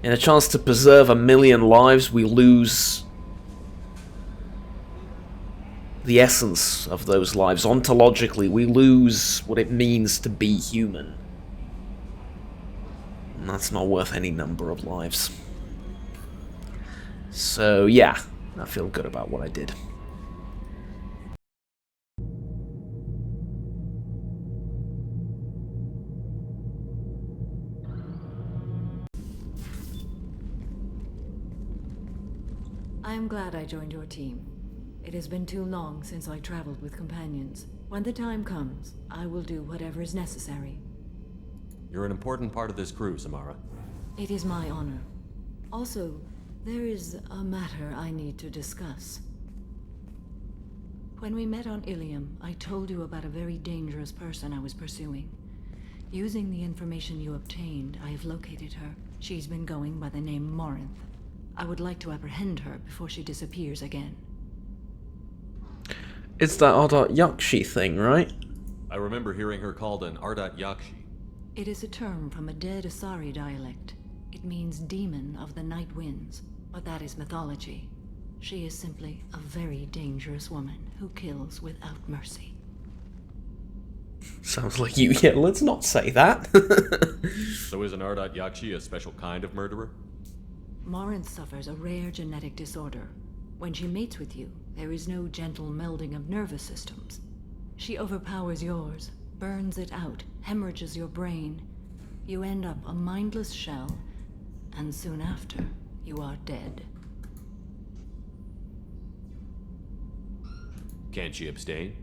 In a chance to preserve 1,000,000 lives, we lose the essence of those lives. Ontologically, we lose what it means to be human. And that's not worth any number of lives. So, yeah, I feel good about what I did. I am glad I joined your team. It has been too long since I traveled with companions. When the time comes, I will do whatever is necessary. You're an important part of this crew, Samara. It is my honor. Also, there is a matter I need to discuss. When we met on Ilium, I told you about a very dangerous person I was pursuing. Using the information you obtained, I have located her. She's been going by the name Morinth. I would like to apprehend her before she disappears again. It's that Ardat Yakshi thing, right? I remember hearing her called an Ardat Yakshi. It is a term from a dead Asari dialect. It means demon of the night winds, but that is mythology. She is simply a very dangerous woman who kills without mercy. Sounds like you. Yeah, let's not say that. So is an Ardat Yakshi a special kind of murderer? Morinth suffers a rare genetic disorder. When she mates with you, there is no gentle melding of nervous systems. She overpowers yours, burns it out, hemorrhages your brain. You end up a mindless shell, and soon after, you are dead. Can't she abstain?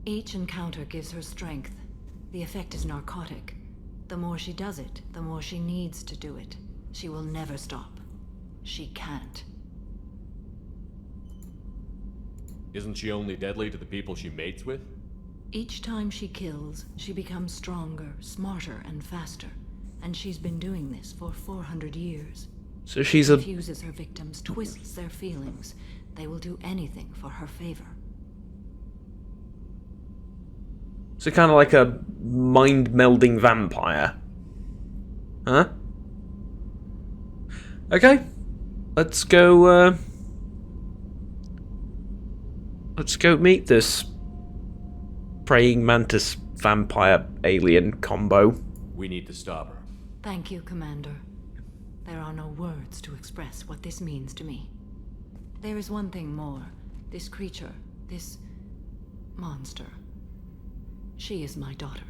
Each encounter gives her strength. The effect is narcotic. The more she does it, the more she needs to do it. She will never stop. She can't. Isn't she only deadly to the people she mates with? Each time she kills, she becomes stronger, smarter, and faster. And she's been doing this for 400 years. So she's She a... confuses her victims, twists their feelings. They will do anything for her favor. So kind of like a mind-melding vampire. Huh? Okay. Let's go meet this praying mantis vampire alien combo. We need to stop her. Thank you, Commander. There are no words to express what this means to me. There is one thing more. This creature, this monster. She is my daughter.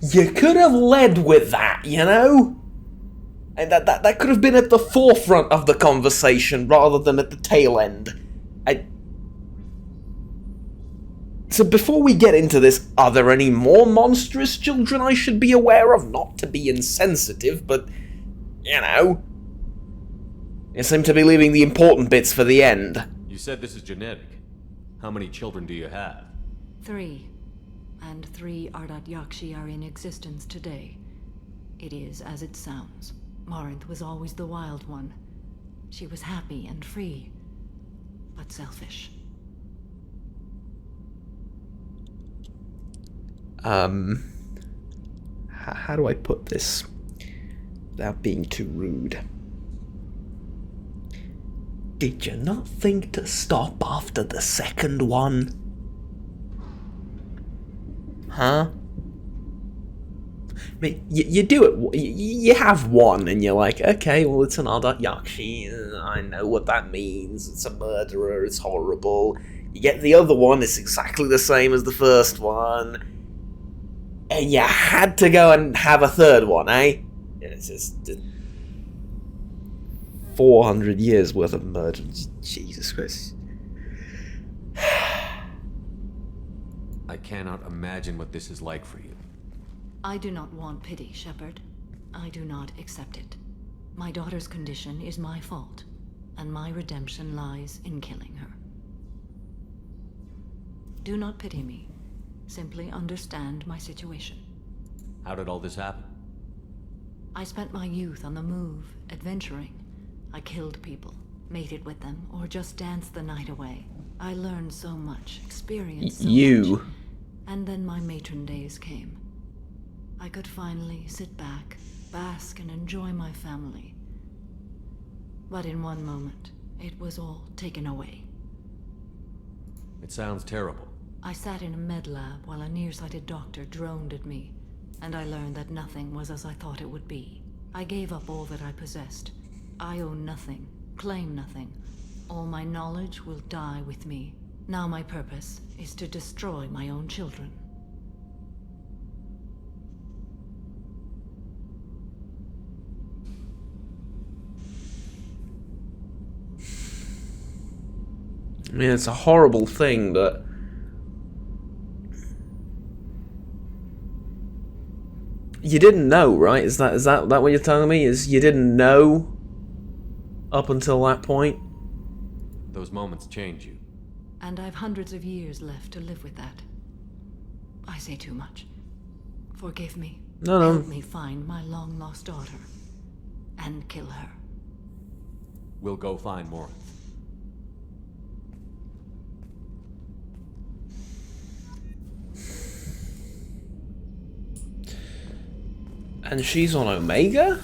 You could have led with that, you know? And that could have been at the forefront of the conversation rather than at the tail end. So before we get into this, are there any more monstrous children I should be aware of? Not to be insensitive, but, you know. You seem to be leaving the important bits for the end. You said this is genetic. How many children do you have? 3. And 3 Ardat Yakshi are in existence today. It is as it sounds. Morinth was always the wild one. She was happy and free, but selfish. How do I put this without being too rude? Did you not think to stop after the second one? Huh? I mean, you do it, you have one, and you're like, okay, well, it's an Ardat Yakshi, I know what that means, it's a murderer, it's horrible. You get the other one, it's exactly the same as the first one, and you had to go and have a third one, eh? It's just 400 years worth of murder, Jesus Christ. I cannot imagine what this is like for you. I do not want pity, Shepard. I do not accept it. My daughter's condition is my fault, and my redemption lies in killing her. Do not pity me. Simply understand my situation. How did all this happen? I spent my youth on the move, adventuring. I killed people, mated with them, or just danced the night away. I learned so much, experienced so much. And then my matron days came. I could finally sit back, bask and enjoy my family. But in one moment, it was all taken away. It sounds terrible. I sat in a med lab while a nearsighted doctor droned at me, and I learned that nothing was as I thought it would be. I gave up all that I possessed. I own nothing, claim nothing. All my knowledge will die with me. Now my purpose is to destroy my own children. I mean, it's a horrible thing, but you didn't know, right? Is that what you're telling me? Is you didn't know up until that point? Those moments change you. And I've hundreds of years left to live with that. I say too much. Forgive me. No. Help me find my long-lost daughter. And kill her. We'll go find more. And she's on Omega?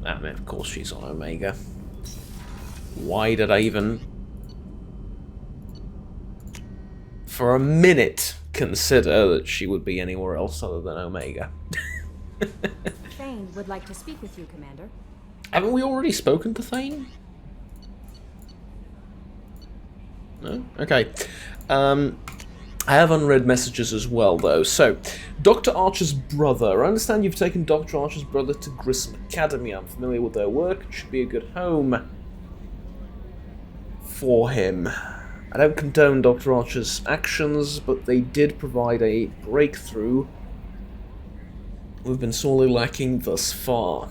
I mean, of course she's on Omega. Why did I even, for a minute, consider that she would be anywhere else other than Omega? Thane would like to speak with you, Commander. Haven't we already spoken to Thane? No? Okay. I have unread messages as well, though. So, Dr. Archer's brother. I understand you've taken Dr. Archer's brother to Grissom Academy. I'm familiar with their work. It should be a good home for him. I don't condone Dr. Archer's actions, but they did provide a breakthrough we've been sorely lacking thus far.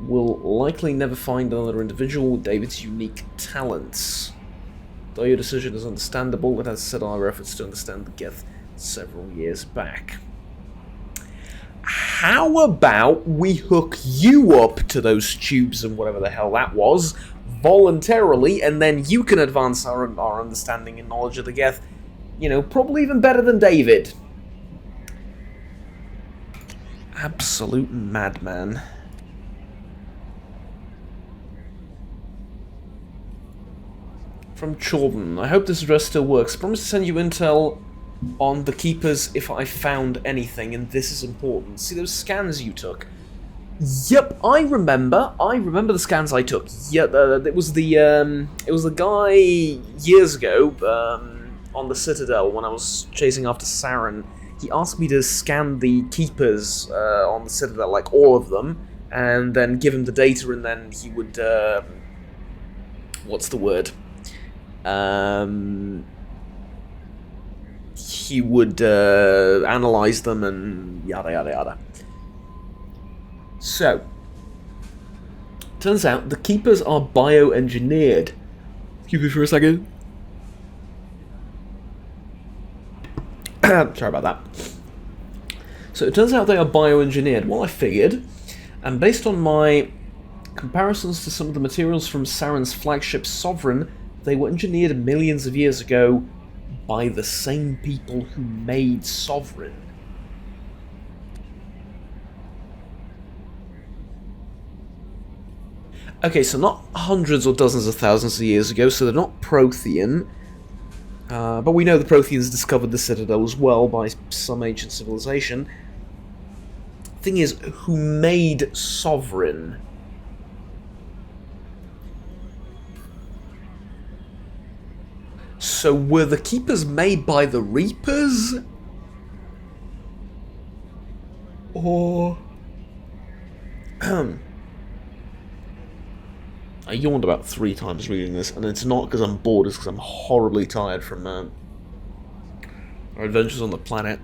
We'll likely never find another individual with David's unique talents. Though your decision is understandable, it has set our efforts to understand the Geth several years back. How about we hook you up to those tubes and whatever the hell that was, voluntarily, and then you can advance our understanding and knowledge of the Geth, you know, probably even better than David. Absolute madman. From Jordan. I hope this address still works. I promise to send you intel on the Keepers if I found anything, and this is important. See those scans you took? Yep, I remember. I remember the scans I took. Yep, it was the guy years ago on the Citadel when I was chasing after Saren. He asked me to scan the Keepers on the Citadel, like all of them, and then give him the data, and then he would what's the word? He would analyze them and yada yada yada. So, turns out the Keepers are bioengineered. Excuse me for a second. Sorry about that. So it turns out they are bioengineered. Well, I figured, and based on my comparisons to some of the materials from Saren's flagship Sovereign, they were engineered millions of years ago by the same people who made Sovereign. Okay, so not hundreds or dozens of thousands of years ago, so they're not Prothean. But we know the Protheans discovered the Citadel as well by some ancient civilization. Thing is, who made Sovereign? So were the Keepers made by the Reapers? Or... I yawned about 3 times reading this, and it's not because I'm bored, it's because I'm horribly tired from our adventures on the planet.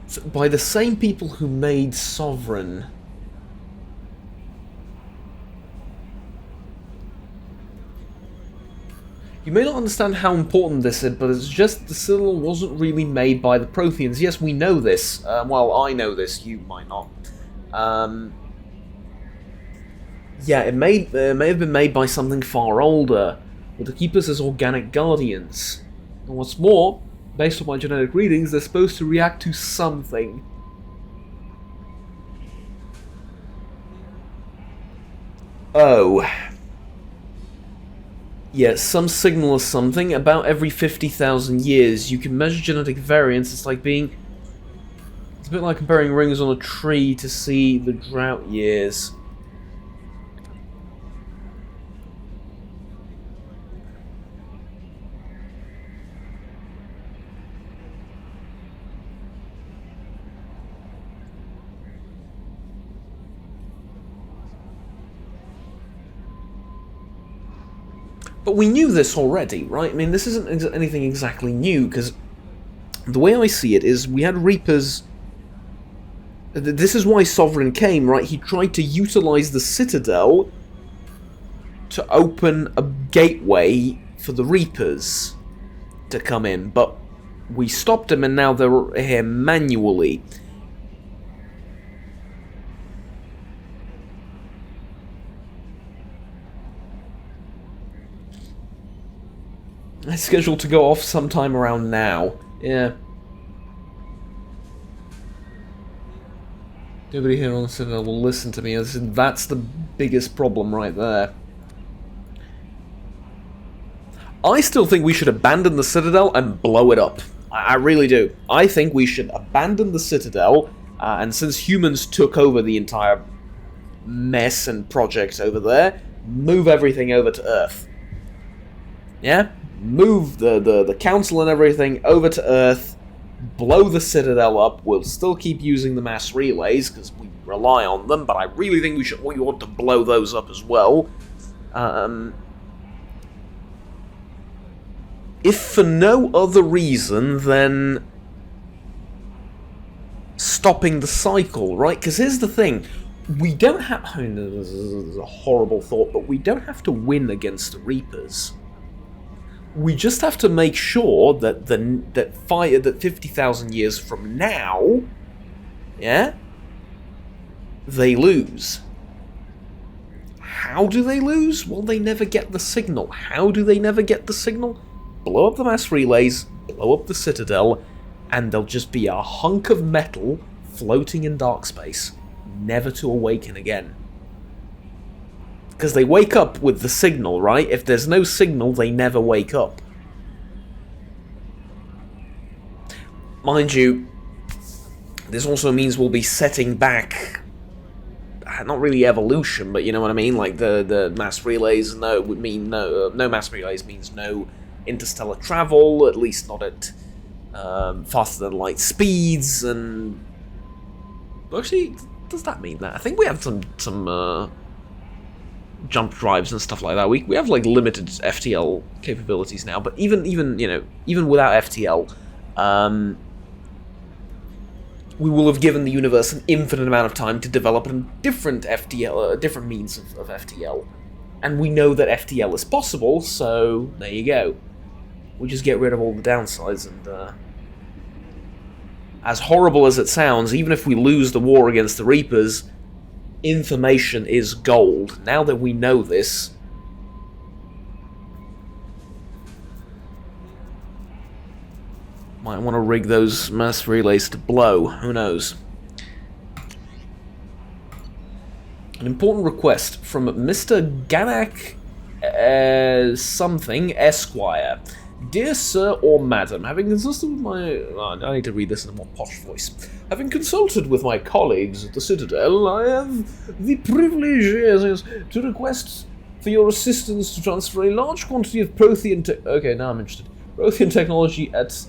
So by the same people who made Sovereign... You may not understand how important this is, but it's just the Citadel wasn't really made by the Protheans. Yes, we know this. Well, I know this, you might not. Yeah, it may have been made by something far older. with the Keepers as organic guardians. And what's more, based on my genetic readings, they're supposed to react to something. Oh. Yeah, some signal or something. About every 50,000 years, you can measure genetic variance. It's like being... It's a bit like comparing rings on a tree to see the drought years. But we knew this already, right? I mean, this isn't anything exactly new, because the way I see it is we had Reapers... This is why Sovereign came, right? He tried to utilize the Citadel to open a gateway for the Reapers to come in, but we stopped him and now they're here manually. It's scheduled to go off sometime around now. Yeah. Nobody here on the Citadel will listen to me. That's the biggest problem right there. I still think we should abandon the Citadel and blow it up. I really do. I think we should abandon the Citadel, and since humans took over the entire mess and project over there, move everything over to Earth. Yeah? Move the council and everything over to Earth, blow the Citadel up. We'll still keep using the mass relays because we rely on them, but I really think we ought to blow those up as well. If for no other reason than stopping the cycle, right? Because here's the thing. We don't have... I mean, this is a horrible thought, but we don't have to win against the Reapers. We just have to make sure that that 50,000 years from now, yeah, they lose. How do they lose? Well, they never get the signal. How do they never get the signal? Blow up the mass relays, blow up the Citadel, and they'll just be a hunk of metal floating in dark space, never to awaken again. Because they wake up with the signal, right? If there's no signal, they never wake up. Mind you, this also means we'll be setting back... Not really evolution, but you know what I mean? Like the mass relays, no, would mean no mass relays means no interstellar travel, at least not at faster than light speeds, and... Actually, does that mean that? I think we have some jump drives and stuff like that. We have like limited FTL capabilities now, but even without FTL, we will have given the universe an infinite amount of time to develop a different FTL, different means of FTL, and we know that FTL is possible. So there you go. We just get rid of all the downsides, and as horrible as it sounds, even if we lose the war against the Reapers, information is gold. Now that we know this, might want to rig those mass relays to blow. Who knows? An important request from Mr. Ganak something Esquire. Dear Sir or Madam, having consulted with my... I need to read this in a more posh voice. Having consulted with my colleagues at the Citadel, I have the privilege to request for your assistance to transfer a large quantity of Prothean... Okay, now I'm interested. Prothean technology at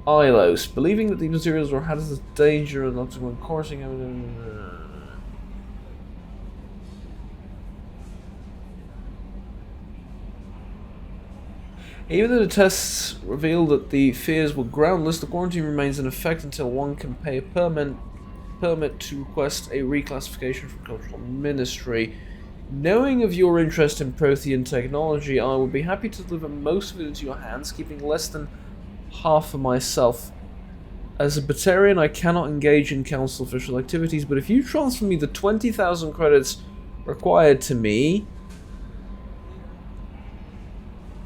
Ilos, believing that these materials were hazardous danger and not when coursing... Even though the tests revealed that the fears were groundless, the quarantine remains in effect until one can pay a permit to request a reclassification from Cultural Ministry. Knowing of your interest in Prothean technology, I would be happy to deliver most of it into your hands, keeping less than half for myself. As a Batarian, I cannot engage in Council official activities, but if you transfer me the 20,000 credits required to me...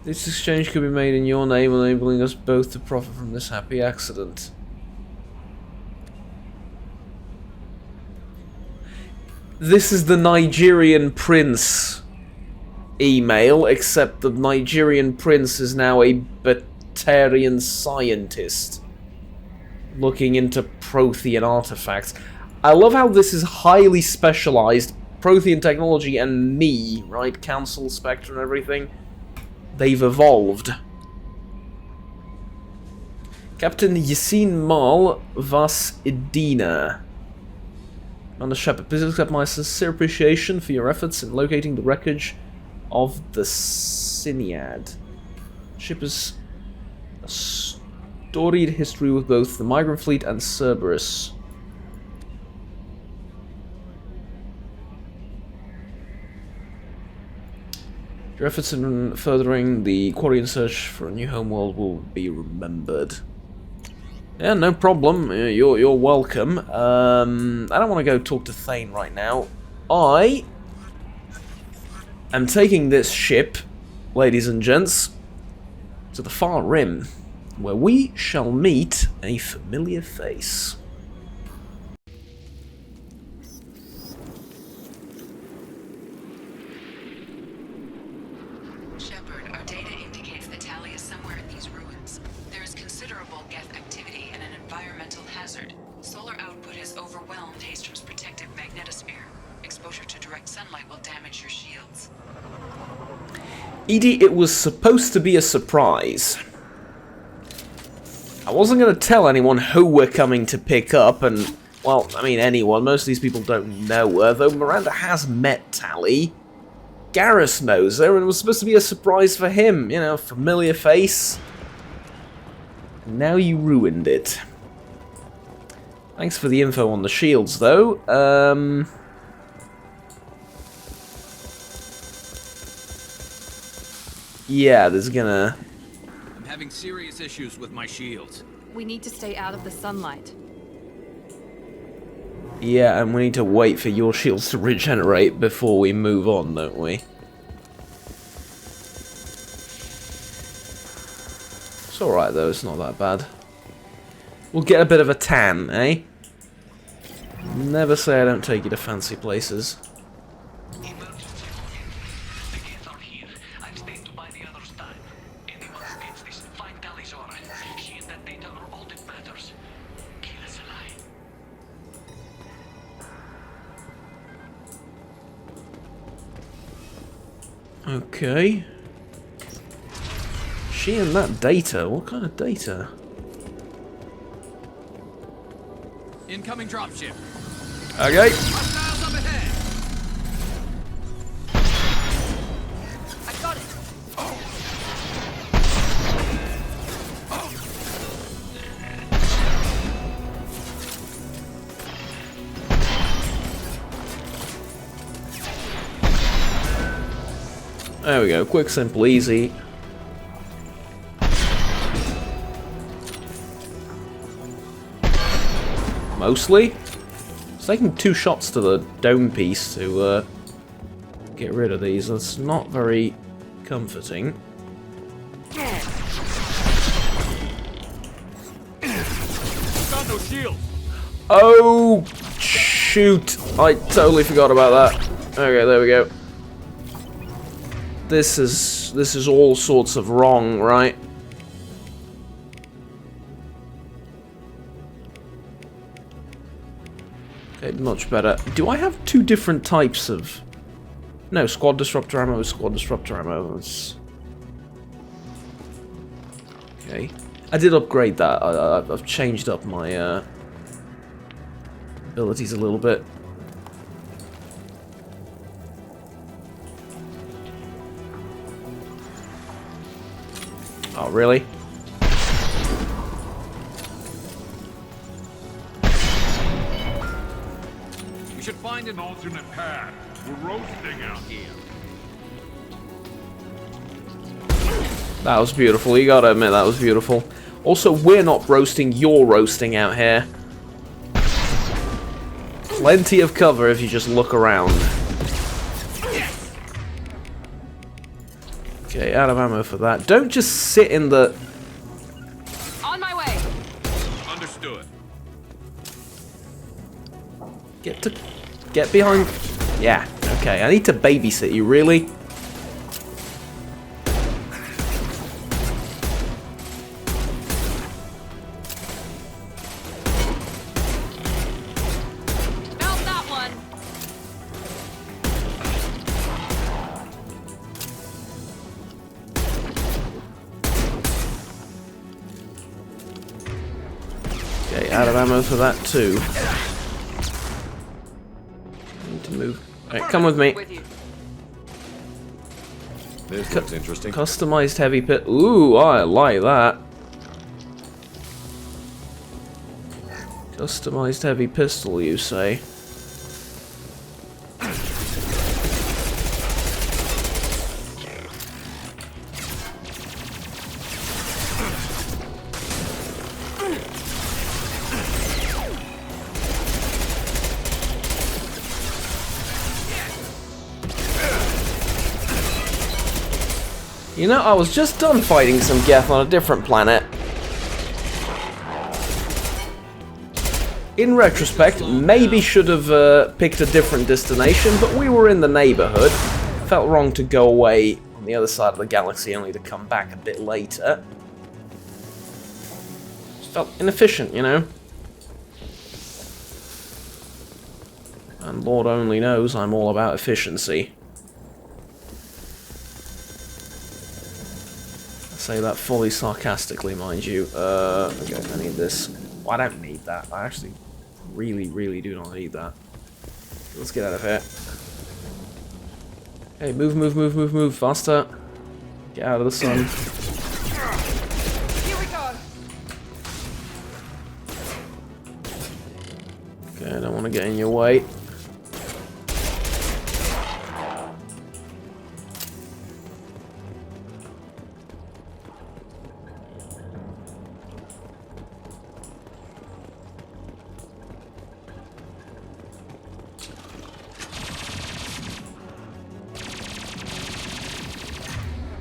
This exchange could be made in your name, enabling us both to profit from this happy accident. This is the Nigerian prince email, except the Nigerian prince is now a Batarian scientist looking into Prothean artifacts. I love how this is highly specialized. Prothean technology and me, right? Council, Spectre and everything. They've evolved. Captain Yasin Mal Vas Idina. Commander Shepard, please accept my sincere appreciation for your efforts in locating the wreckage of the Siniad. Ship has a storied history with both the Migrant Fleet and Cerberus. Your efforts in furthering the Quarian search for a new homeworld will be remembered. Yeah, no problem. You're welcome. I don't want to go talk to Thane right now. I am taking this ship, ladies and gents, to the far rim, where we shall meet a familiar face. Shepard, our data indicates that Tali is somewhere in these ruins. There is considerable Geth activity and an environmental hazard. Solar output has overwhelmed Hastrom's protective magnetosphere. Exposure to direct sunlight will damage your shields. Edie, it was supposed to be a surprise. I wasn't going to tell anyone who we're coming to pick up, and, well, I mean anyone. Most of these people don't know her, though Miranda has met Tali. Garrus knows her, and it was supposed to be a surprise for him. You know, familiar face. And now you ruined it. Thanks for the info on the shields, though. Yeah, there's gonna... I'm having serious issues with my shields. We need to stay out of the sunlight. Yeah, and we need to wait for your shields to regenerate before we move on, don't we? It's alright though, it's not that bad. We'll get a bit of a tan, eh? Never say I don't take you to fancy places. Okay. She and that data. What kind of data? Incoming dropship. Okay. Hostiles up ahead. I got it. There we go. Quick, simple, easy. Mostly. It's taking 2 shots to the dome piece to get rid of these. That's not very comforting. Got no shield. Oh, shoot. I totally forgot about that. Okay, there we go. This is all sorts of wrong, right? Okay, much better. Do I have 2 different types of... No, squad disruptor ammo is squad disruptor ammo. It's... Okay. I did upgrade that. I've changed up my abilities a little bit. Oh, really? We should find an alternate path. We're roasting out here. That was beautiful. You gotta admit, that was beautiful. Also, we're not roasting, you're roasting out here. Plenty of cover if you just look around. Okay, out of ammo for that. Don't just sit in the... On my way. Understood. Get behind... Yeah, okay. I need to babysit you, really? Felt that one. Okay, out of ammo for that too. Need to move. Alright, come with me. With you. This looks interesting. Customized heavy pit. Ooh, I like that. Customized heavy pistol, you say? You know, I was just done fighting some Geth on a different planet. In retrospect, maybe should have picked a different destination, but we were in the neighborhood. Felt wrong to go away on the other side of the galaxy only to come back a bit later. Just felt inefficient, you know? And Lord only knows I'm all about efficiency. Say that fully sarcastically, mind you. Okay, I need this. Well, I don't need that. I actually really do not need that. Let's get out of here. Hey, move, faster. Get out of the sun. Here we go. Okay, I don't want to get in your way.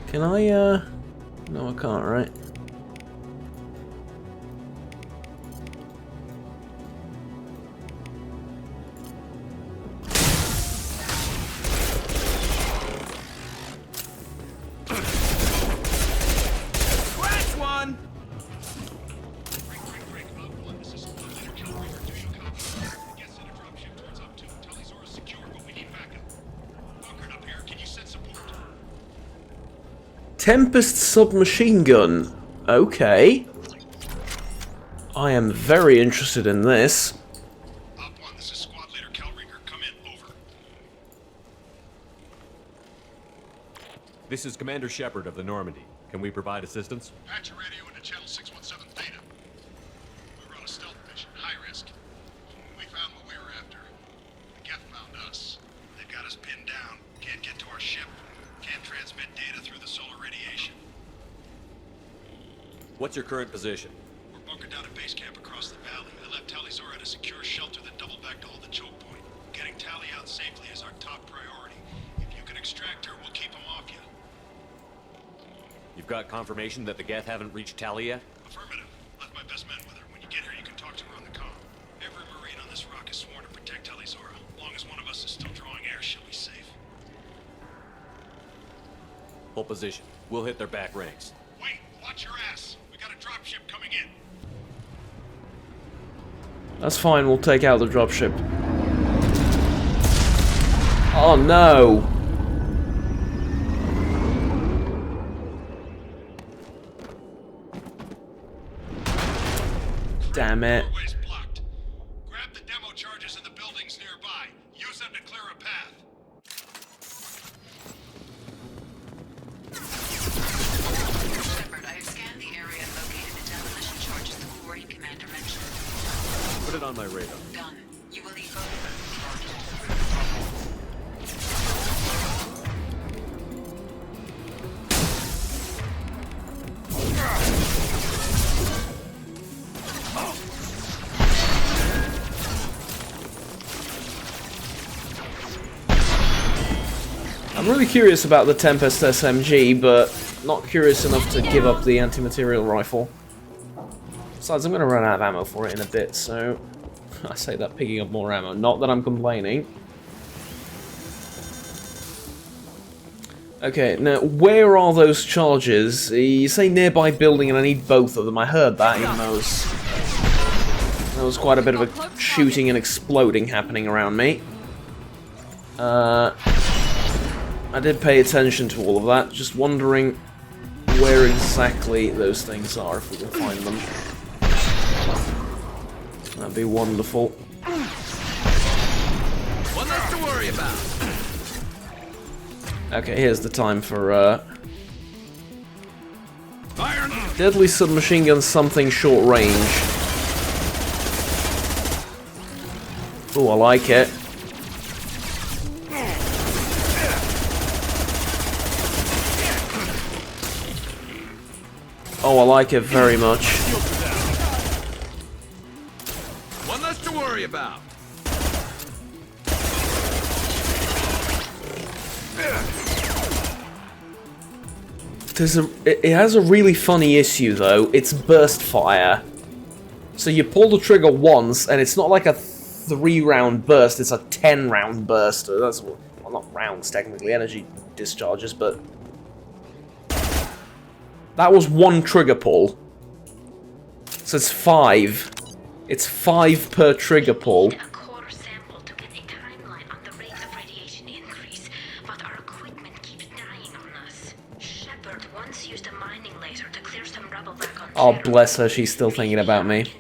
Can I, no I can't, right? Scratch one! Tempest submachine gun. Okay. I am very interested in this. Op 1, this is Squad Leader Calringer. Come in, over. This is Commander Shepard of the Normandy. Can we provide assistance? Patch your radio into Channel 617 Theta. We were on a stealth mission, high risk. We found what we were after. The Geth found us. They've got us pinned down. Can't get to our ship. Can't transmit data through the solar radiation. What's your current position? We're bunkered down at base camp across the valley. I left Tali at a secure shelter that doubled back to hold the choke point. Getting Tali out safely is our top priority. If you can extract her, we'll keep them off you. You've got confirmation that the Geth haven't reached Tali yet? Affirmative. Left my best men with her. When you get her, you can talk to her on the comm. Every Marine on this rock is sworn to protect Tali Zora. As long as one of us is still drawing air, she'll be safe. Hold position. We'll hit their back ranks. Wait, watch your ass. We got a dropship coming in. That's fine, we'll take out the dropship. Oh no! Damn it. Doorway's blocked. Grab the demo charges in the buildings nearby. Use them to clear a path. Shepard, I have scanned the area and located the demolition charges the quarry commander mentioned. Put it on my radar. Done. You will need both of them. I'm really curious about the Tempest SMG, but not curious enough to give up the anti-material rifle. Besides, I'm going to run out of ammo for it in a bit, so I say that picking up more ammo. Not that I'm complaining. Okay, now, where are those charges? You say nearby building, and I need both of them. I heard that, even though there was quite a bit of a shooting and exploding happening around me. I did pay attention to all of that, just wondering where exactly those things are, if we can find them. That'd be wonderful. One less to worry about. Okay, here's the time for deadly submachine gun, something short range. Ooh, I like it. Oh, I like it very much. One less to worry about. It has a really funny issue though. It's burst fire. So you pull the trigger once, and it's not like a 3-round burst. It's a 10-round burst. That's, well, not rounds technically, energy discharges, but that was one trigger pull. So it's 5. It's 5 per trigger pull. Oh, bless her, she's still thinking about me.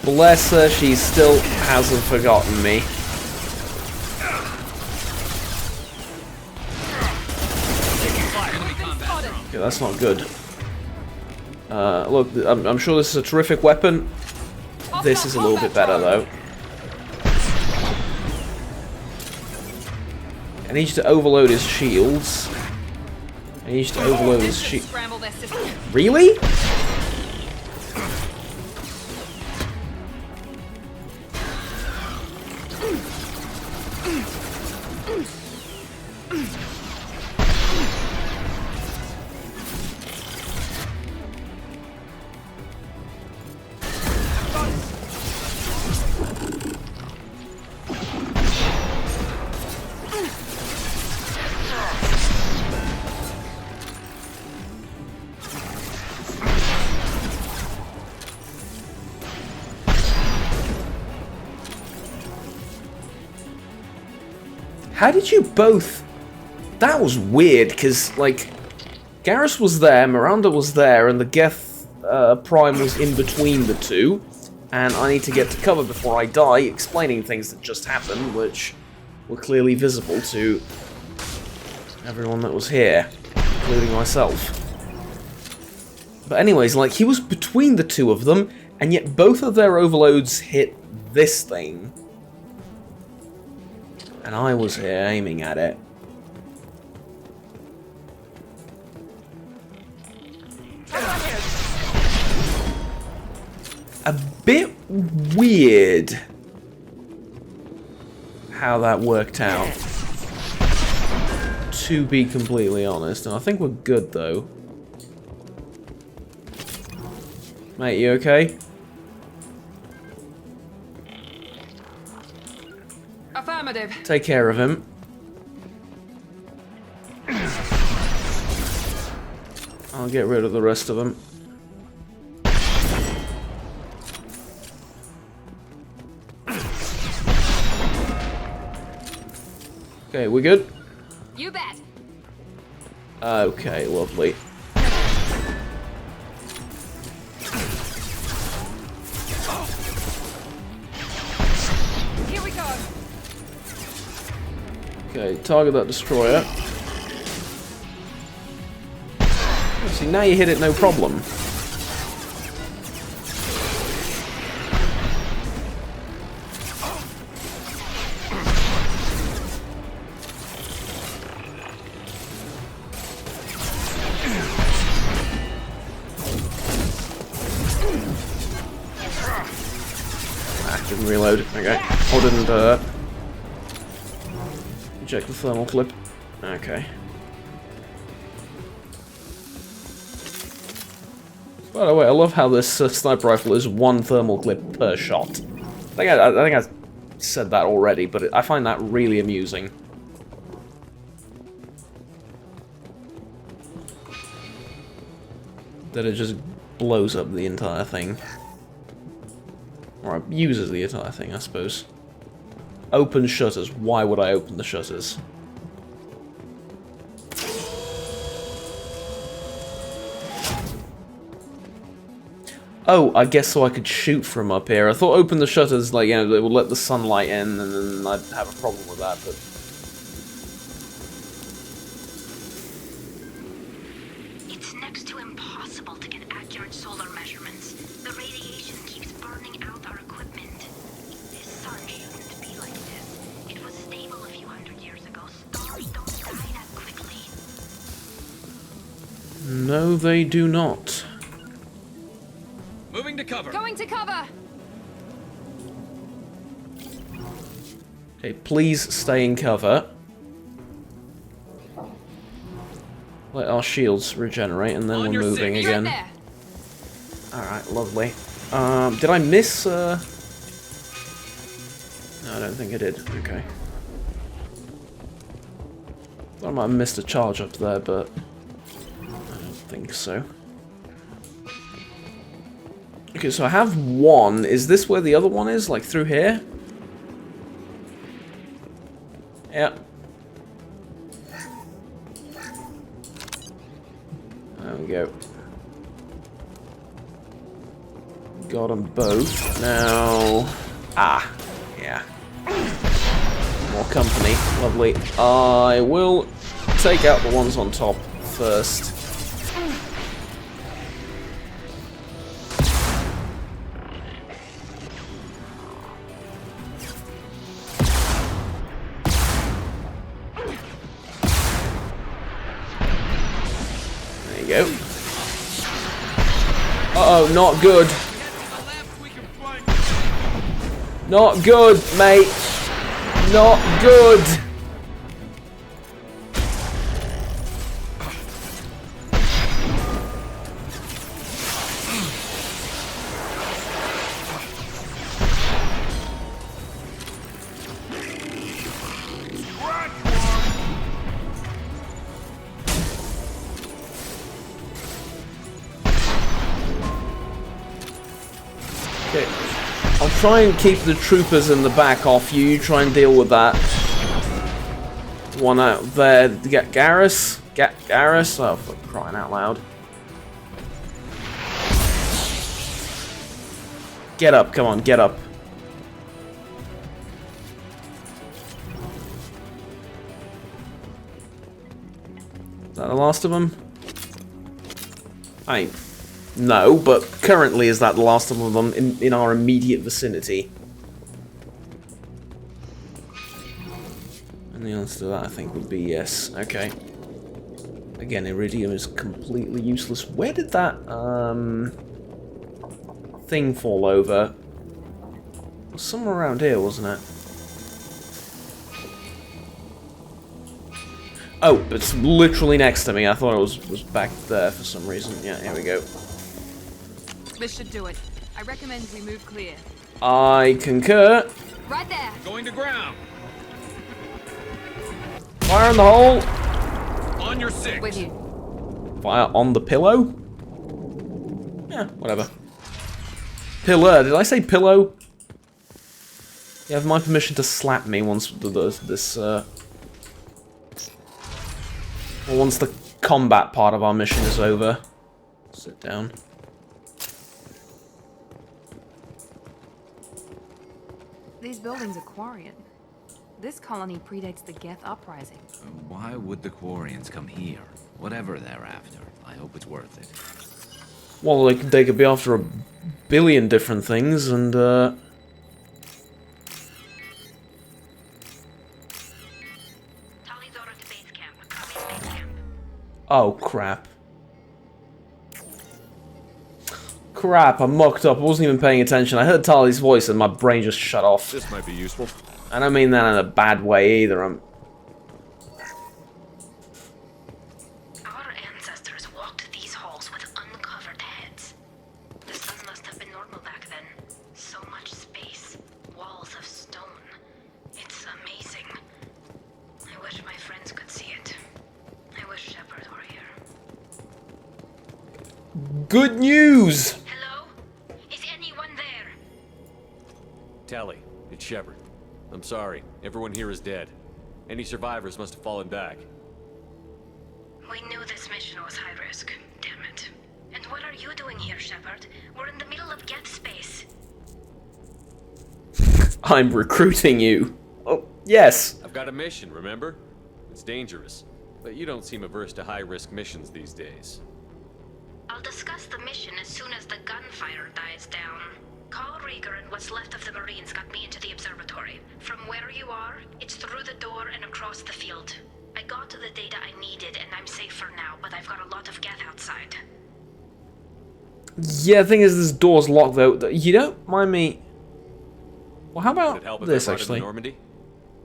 Bless her, she still hasn't forgotten me. Okay, that's not good. Look, I'm sure this is a terrific weapon. This is a little bit better, though. I need you to overload his shields. I need you to overload his shield. Really? How did you both... That was weird, because, like, Garrus was there, Miranda was there, and the Geth Prime was in between the two, and I need to get to cover before I die, explaining things that just happened, which were clearly visible to everyone that was here, including myself. But anyways, like, he was between the two of them, and yet both of their overloads hit this thing. And I was here aiming at it. A bit weird how that worked out, to be completely honest. And I think we're good, though. Mate, you okay? Affirmative. Take care of him. I'll get rid of the rest of them. Okay, we good? You bet. Okay, lovely. Here we go. Okay, target that destroyer. See, now you hit it no problem. reload. Okay. I didn't eject the thermal clip. Okay. By the way, I love how this sniper rifle is 1 thermal clip per shot. I think I said that already, but I find that really amusing. That it just blows up the entire thing. Or it uses the entire thing, I suppose. Open shutters. Why would I open the shutters? Oh, I guess so I could shoot from up here. I thought open the shutters, like, you know, it would let the sunlight in, and then I'd have a problem with that, but... It's next to impossible to get accurate solar measurements. The radiation keeps burning out our equipment. This sun shouldn't be like this. It was stable a few hundred years ago. Stars don't die that quickly. No, they do not. Moving to cover. Going to cover! Okay, please stay in cover. Let our shields regenerate, and then On we're your moving six. again. Right there. Alright, lovely. Did I miss, No, I don't think I did. Okay. I might have missed a charge up there, but... I don't think so. Okay, so I have 1. Is this where the other one is? Like, through here? Yeah. There we go. Got them both. Now... Ah. Yeah. More company. Lovely. I will take out the ones on top first. Go. Uh-oh, not good. Not good, mate. Not good. Okay. I'll try and keep the troopers in the back off you. Try and deal with that. One out there. Get Garrus. Get Garrus. Oh, for crying out loud. Get up. Come on, get up. Is that the last of them? No, but currently is that the last of them in our immediate vicinity? And the answer to that, I think, would be yes. Okay. Again, iridium is completely useless. Where did that thing fall over? It was somewhere around here, wasn't it? Oh, it's literally next to me. I thought it was back there for some reason. Yeah, here we go. This should do it. I recommend we move clear. I concur. Right there. Going to ground. Fire in the hole. On your 6. With you. Fire on the pillow? Yeah, whatever. Pillar. Did I say pillow? You have my permission to slap me once once the combat part of our mission is over. Sit down. These buildings are Quarian. This colony predates the Geth uprising. Why would the Quarians come here? Whatever they're after, I hope it's worth it. Well, they could be after a billion different things, and Tali's order to base camp. Copy base camp. oh crap. Of Crap, I mucked up. I wasn't even paying attention. I heard Tali's voice and my brain just shut off. This might be useful. I don't mean that in a bad way either. Our ancestors walked these halls with uncovered heads. The sun must have been normal back then. So much space, walls of stone. It's amazing. I wish my friends could see it. I wish Shepard were here. Good news! Hello? Is anyone there? Tali, it's Shepard. I'm sorry. Everyone here is dead. Any survivors must have fallen back. We knew this mission was high risk. Damn it. And what are you doing here, Shepard? We're in the middle of Geth space. I'm recruiting you. Oh, yes. I've got a mission, remember? It's dangerous. But you don't seem averse to high-risk missions these days. I'll discuss the mission as soon as the gunfire dies down. Call Rieger and what's left of the Marines got me into the observatory. From where you are, it's through the door and across the field. I got the data I needed and I'm safe for now, but I've got a lot of Geth outside. Yeah, the thing is, this door's locked though. You don't mind me... Well, how about this, actually? Normandy?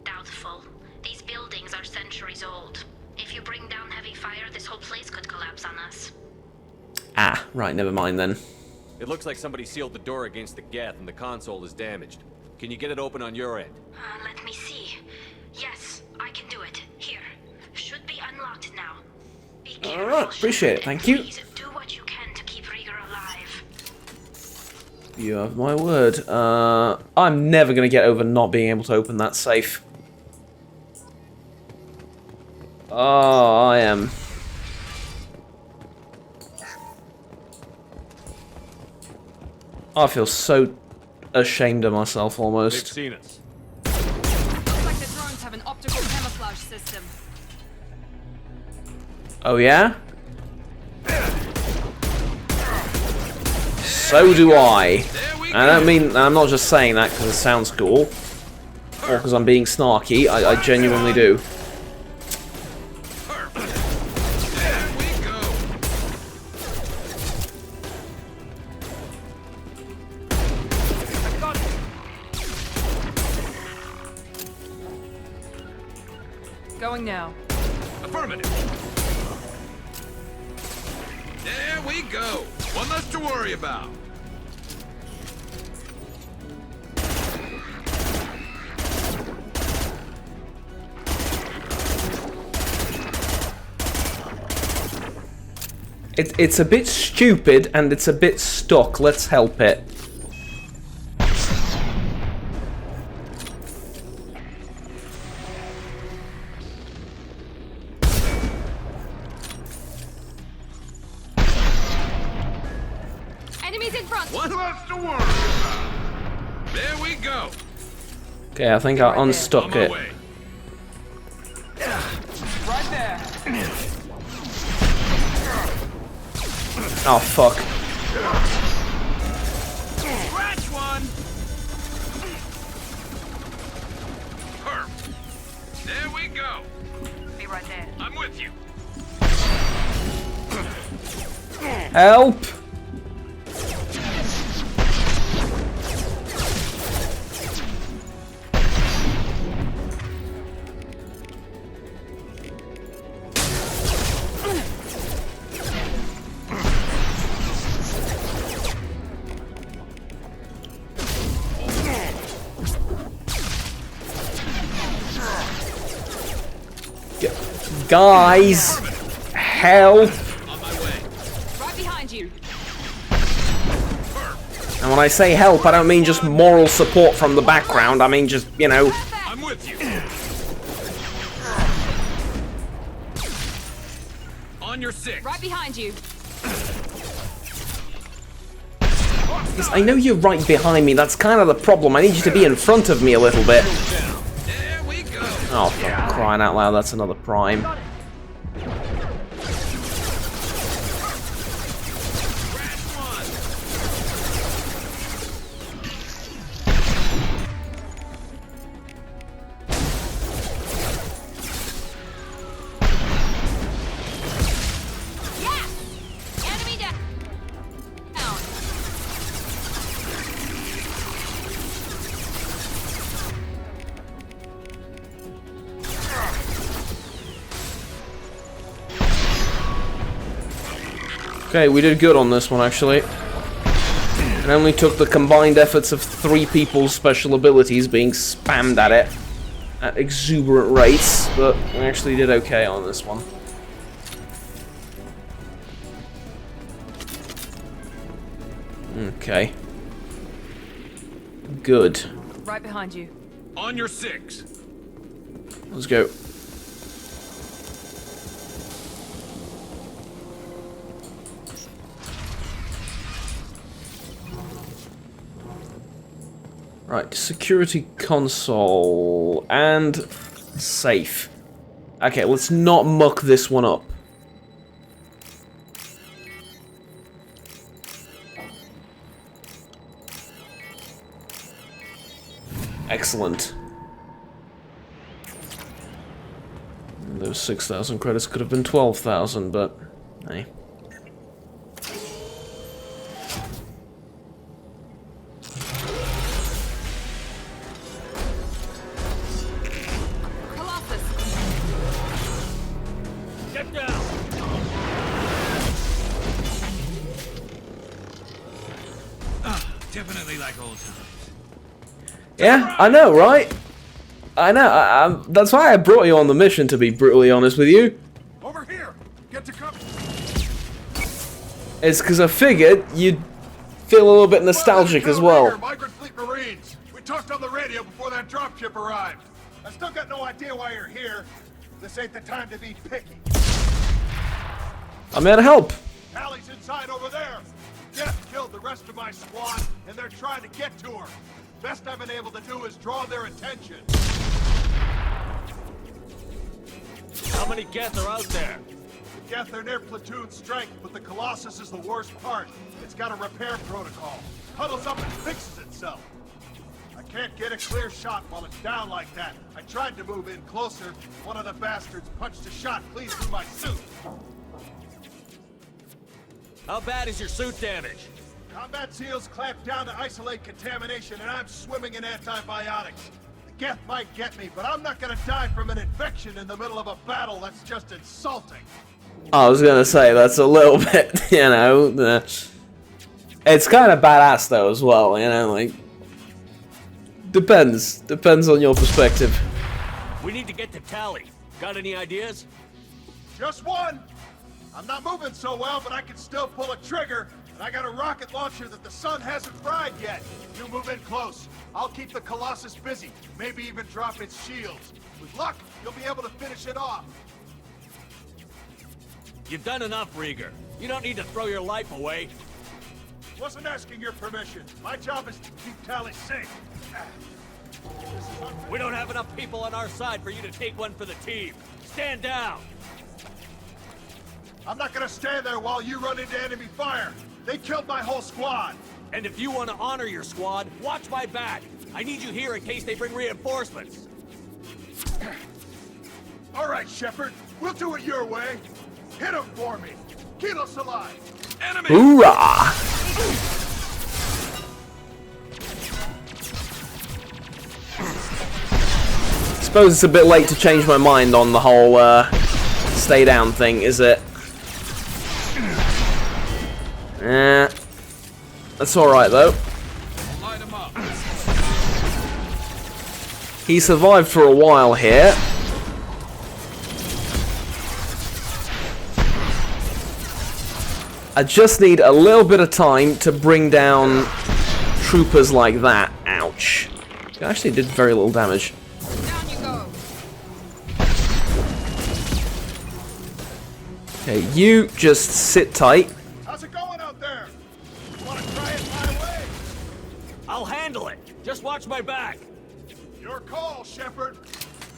Doubtful. These buildings are centuries old. If you bring down heavy fire, this whole place could collapse on us. Ah, right, never mind then. It looks like somebody sealed the door against the Geth and the console is damaged. Can you get it open on your end? Let me see. Yes, I can do it. Here. Should be unlocked now. Be careful, Alright, appreciate it, thank you. Please do what you can to keep Rieger alive. You have my word. I'm never going to get over not being able to open that safe. Oh, I am. I feel so ashamed of myself They've almost. seen us. Looks like the drones have an optical camouflage system. Oh yeah? So do I. I don't mean, I'm not just saying that because it sounds cool. Or because I'm being snarky, I genuinely do. Going now. Affirmative. There we go. One less to worry about. It's a bit stupid and it's a bit stuck. Let's help it. Enemies in front! One less to worry about. There we go. Okay, I think I unstuck On my it. way. Right there! Oh fuck. Scratch one. Perp. There we go. Be right there. I'm with you. Help! Guys, help! On my way. Right behind you. And when I say help, I don't mean just moral support from the background. I mean just, you know... I'm with you. On your six. Right behind you. Yes, I know you're right behind me. That's kind of the problem. I need you to be in front of me a little bit. There we go. Oh, for crying out loud, that's another prime. Scratch one. Yeah! Enemy down. Okay, we did good on this one, actually. It only took the combined efforts of 3 people's special abilities being spammed at it at exuberant rates, but we actually did okay on this one. Okay. Good. Right behind you. On your 6. Let's go. Right, security console and safe. Okay, let's not muck this one up. Excellent. Those 6,000 credits could have been 12,000, but hey. Get down! Definitely like old times. Yeah, I know, right? I know. That's why I brought you on the mission, to be brutally honest with you. Over here! Get to cover! It's because I figured you'd feel a little bit nostalgic as well. Migrant Fleet Marines! We talked on the radio before that dropship arrived. I still got no idea why you're here. This ain't the time to be picky. I'm here to help. Tali's inside over there. Death killed the rest of my squad, and they're trying to get to her. Best I've been able to do is draw their attention. How many Geth are out there? The Geth are near platoon strength, but the Colossus is the worst part. It's got a repair protocol. Huddles up and fixes itself. I can't get a clear shot while it's down like that. I tried to move in closer. One of the bastards punched a shot clean through my suit. How bad is your suit damage? Combat SEALs clamp down to isolate contamination, and I'm swimming in antibiotics. The Geth might get me, but I'm not gonna die from an infection in the middle of a battle. That's just insulting. I was gonna say, that's a little bit, you know, it's kind of badass though as well, you know, like, depends on your perspective. We need to get to Tali. Got any ideas? Just one. I'm not moving so well, but I can still pull a trigger, and I got a rocket launcher that the sun hasn't fried yet. You move in close. I'll keep the Colossus busy, maybe even drop its shields. With luck, you'll be able to finish it off. You've done enough, Rieger. You don't need to throw your life away. Wasn't asking your permission. My job is to keep Tali safe. We don't have enough people on our side for you to take one for the team. Stand down! I'm not gonna stand there while you run into enemy fire. They killed my whole squad. And if you want to honor your squad, watch my back. I need you here in case they bring reinforcements. All right, Shepard. We'll do it your way. Hit him for me. Keep us alive. Enemy! Hoorah! Suppose it's a bit late to change my mind on the whole stay down thing, is it? That's alright though. Line him up. He survived for a while here. I just need a little bit of time to bring down troopers like that. Ouch. It actually did very little damage. Down you go. Okay, you just sit tight. How's it going out there? You want to try it my way? I'll handle it. Just watch my back. Your call, Shepard.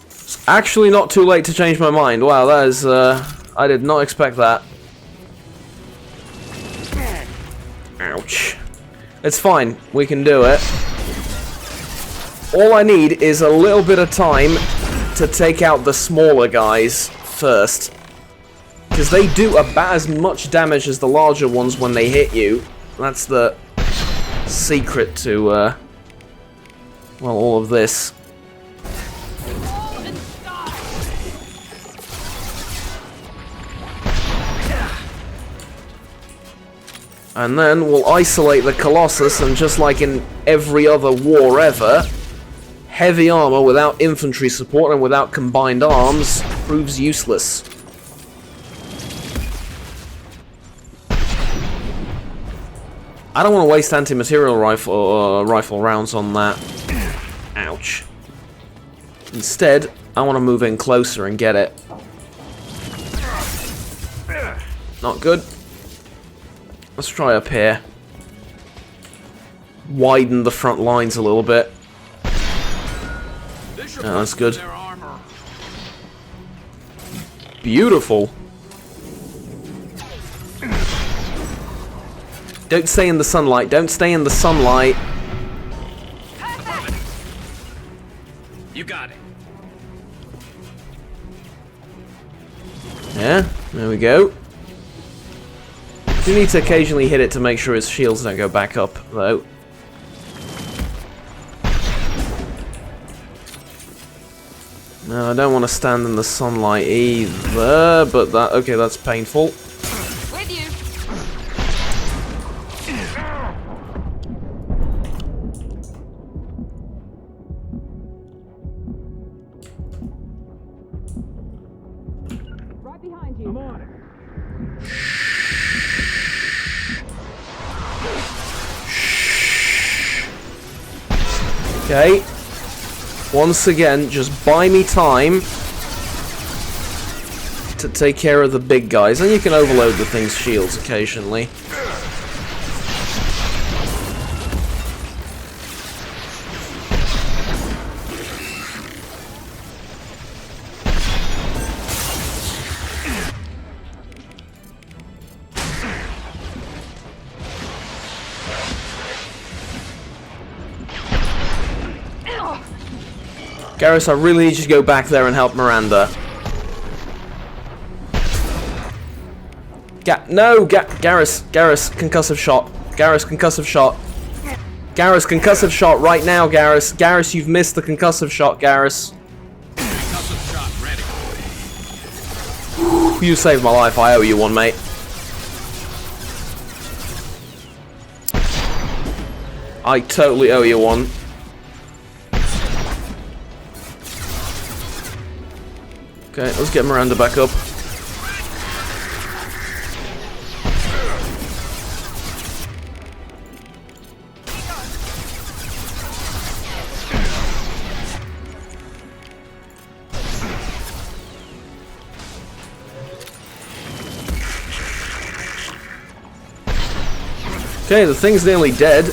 It's actually not too late to change my mind. Wow, that is, I did not expect that. Ouch. It's fine. We can do it. All I need is a little bit of time to take out the smaller guys first. Because they do about as much damage as the larger ones when they hit you. That's the secret to, well, all of this. And then we'll isolate the Colossus, and just like in every other war ever, heavy armor without infantry support and without combined arms proves useless. I don't want to waste anti-material rifle rounds on that. Ouch. Instead, I want to move in closer and get it. Not good. Let's try up here. Widen the front lines a little bit. Oh, that's good. Beautiful. Don't stay in the sunlight. Don't stay in the sunlight. You got it. Yeah, there we go. Do need to occasionally hit it to make sure his shields don't go back up, though. No, I don't want to stand in the sunlight either, but that... okay, that's painful. With you. Right behind you. I'm on it. Okay. Once again, just buy me time to take care of the big guys, and you can overload the thing's shields occasionally. Garrus, I really need you to go back there and help Miranda. Garrus, concussive shot. Garrus, concussive shot. Garrus, concussive shot right now, Garrus. Garrus, you've missed the concussive shot, Garrus. Concussive shot ready. You saved my life, I owe you one, mate. I totally owe you one. Okay, let's get Miranda back up. Okay, the thing's nearly dead.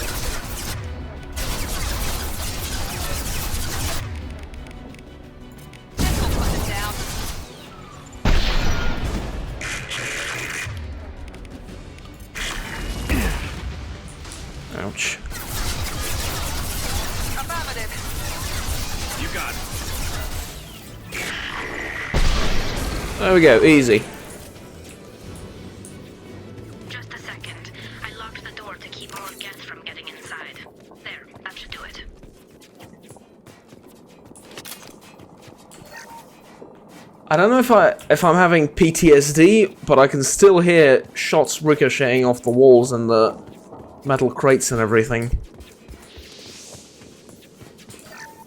Ouch. You got it. There we go, easy. Just a second. I locked the door to keep more Geth from getting inside. There, that should do it. I don't know if I'm having PTSD, but I can still hear shots ricocheting off the walls and the metal crates and everything.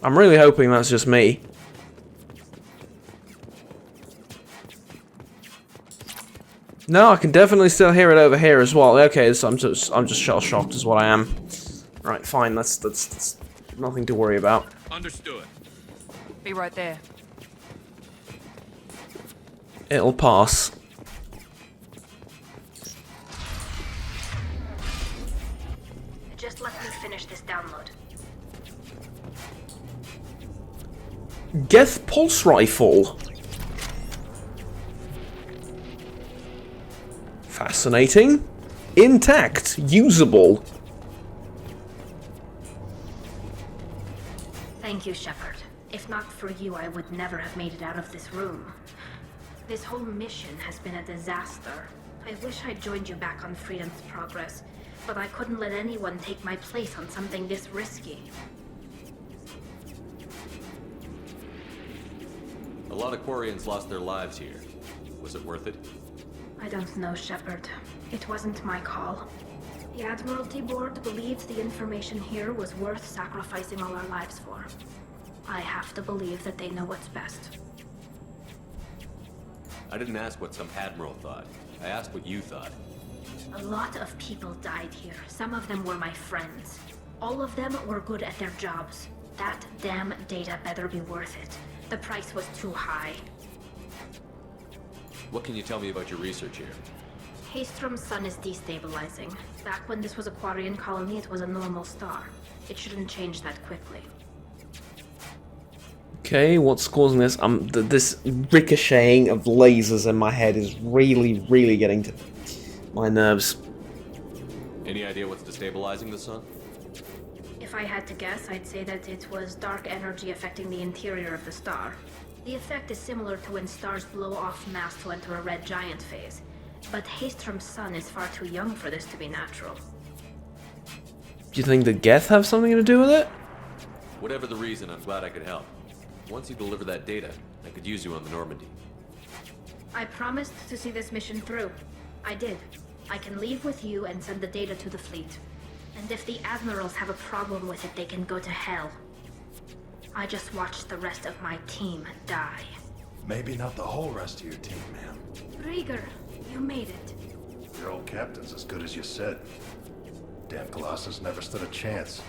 I'm really hoping that's just me. No, I can definitely still hear it over here as well. Okay, so I'm just shell shocked is what I am. Right, fine. That's nothing to worry about. Understood. Be right there. It'll pass. Just let me finish this download. Geth pulse rifle. Fascinating. Intact. Usable. Thank you, Shepard. If not for you, I would never have made it out of this room. This whole mission has been a disaster. I wish I'd joined you back on Freedom's Progress, but I couldn't let anyone take my place on something this risky. A lot of Quarians lost their lives here. Was it worth it? I don't know, Shepard. It wasn't my call. The Admiralty Board believed the information here was worth sacrificing all our lives for. I have to believe that they know what's best. I didn't ask what some admiral thought. I asked what you thought. A lot of people died here. Some of them were my friends. All of them were good at their jobs. That damn data better be worth it. The price was too high. What can you tell me about your research here? Haystrom's sun is destabilizing. Back when this was a Quarian colony, it was a normal star. It shouldn't change that quickly. Okay, what's causing this? This ricocheting of lasers in my head is really, really getting to my nerves. Any idea what's destabilizing the sun? If I had to guess, I'd say that it was dark energy affecting the interior of the star. The effect is similar to when stars blow off mass to enter a red giant phase. But Haystrom's sun is far too young for this to be natural. Do you think the Geth have something to do with it? Whatever the reason, I'm glad I could help. Once you deliver that data, I could use you on the Normandy. I promised to see this mission through. I did. I can leave with you and send the data to the fleet. And if the admirals have a problem with it, they can go to hell. I just watched the rest of my team die. Maybe not the whole rest of your team, ma'am. Rieger, you made it. Your old captain's as good as you said. Damn Colossus never stood a chance.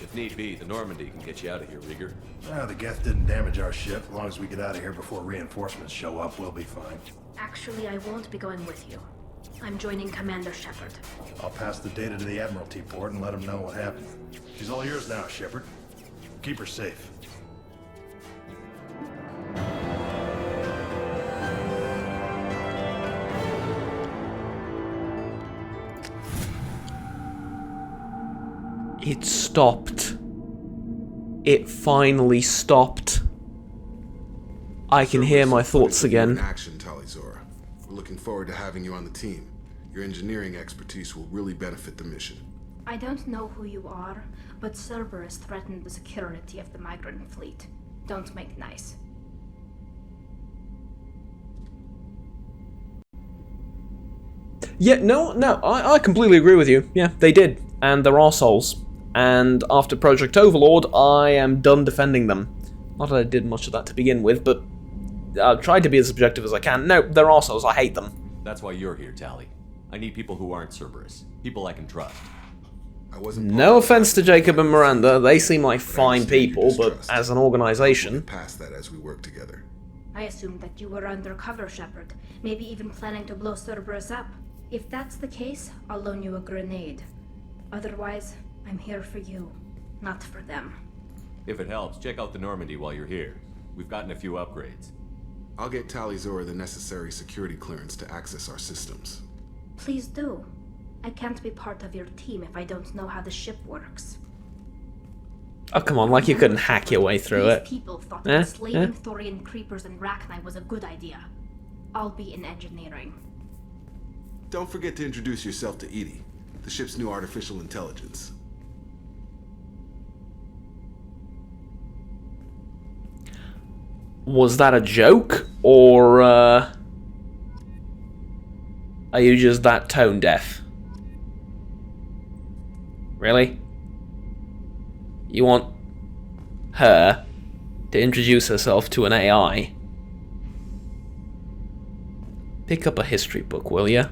If need be, the Normandy can get you out of here, Rieger. The Geth didn't damage our ship. As long as we get out of here before reinforcements show up, we'll be fine. Actually, I won't be going with you. I'm joining Commander Shepard. I'll pass the data to the Admiralty Board and let them know what happened. She's all yours now, Shepard. Keep her safe. It stopped. It finally stopped. I can hear my thoughts again. Action, Tali. We're looking forward to having you on the team. Your engineering expertise will really benefit the mission. I don't know who you are, but Cerberus threatened the security of the migrant fleet. Don't make nice. Yeah, no, I completely agree with you. Yeah, they did. And they're arseholes. And after Project Overlord, I am done defending them. Not that I did much of that to begin with, but I've tried to be as objective as I can. No, they're arseholes. I hate them. That's why you're here, Tali. I need people who aren't Cerberus. People I can trust. No offense to Jacob and Miranda, they seem like fine people, but as an organization... Past that as we work together. I assumed that you were undercover, Shepard. Maybe even planning to blow Cerberus up. If that's the case, I'll loan you a grenade. Otherwise, I'm here for you, not for them. If it helps, check out the Normandy while you're here. We've gotten a few upgrades. I'll get Tali the necessary security clearance to access our systems. Please do. I can't be part of your team if I don't know how the ship works. Oh, come on, like you couldn't hack your way through it. These people thought that enslaving Thorian creepers and Rachni was a good idea. I'll be in engineering. Don't forget to introduce yourself to Edie, the ship's new artificial intelligence. Was that a joke, or are you just that tone deaf? Really? You want her to introduce herself to an AI? Pick up a history book, will ya?